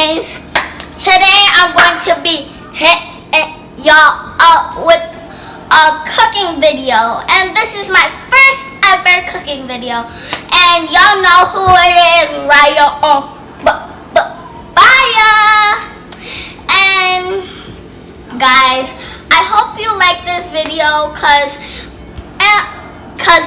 guys, today I'm going to be hitting y'all up with a cooking video, and this is my first ever cooking video, and y'all know who it is, right? On fire. And guys, I hope you like this video, cause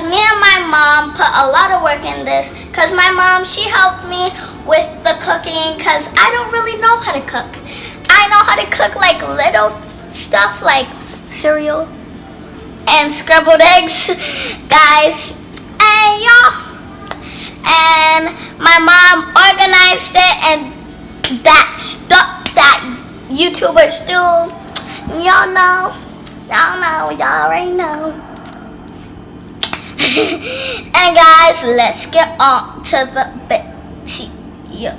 me and my mom put a lot of work in this, cause my mom, she helped me with the cooking, cause I don't really know how to cook. I know how to cook like little stuff like cereal and scrambled eggs, guys, and y'all. And my mom organized it, and that stuff that YouTubers do, y'all already know. And guys, let's get on to the video.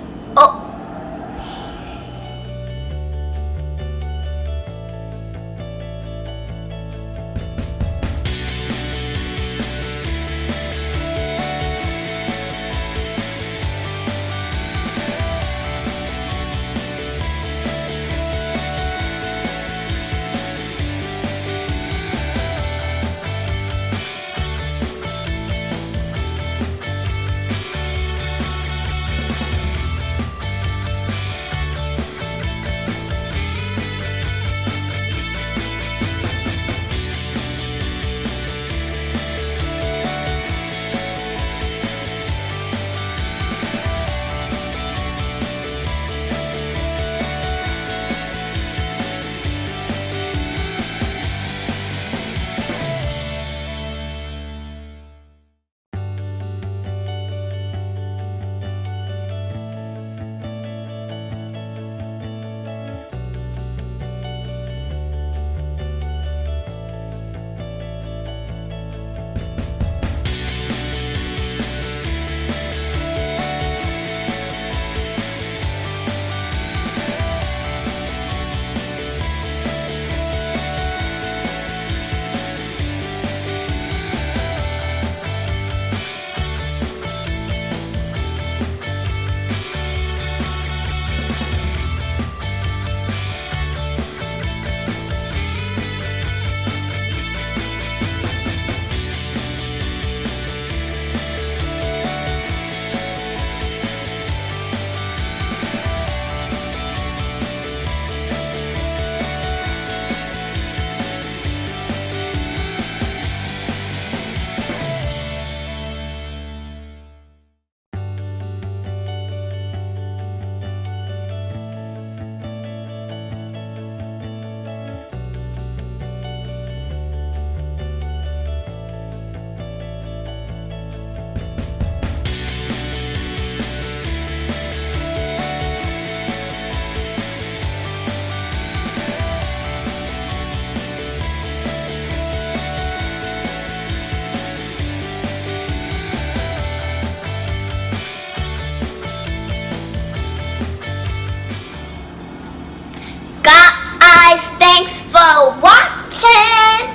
Thanks for watching,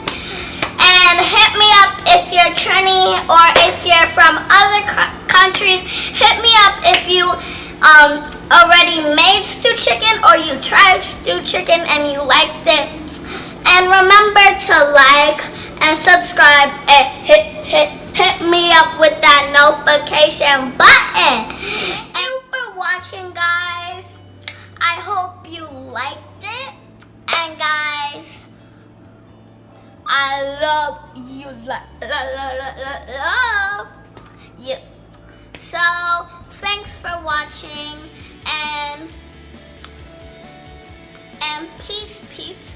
and hit me up if you're Trini, or if you're from other countries. Hit me up if you already made stewed chicken, or you tried stewed chicken and you liked it. And remember to like and subscribe, and hit me up with that notification button. And for watching, guys, I hope you liked it. And guys, I love you, love you. So thanks for watching, and peace, peeps.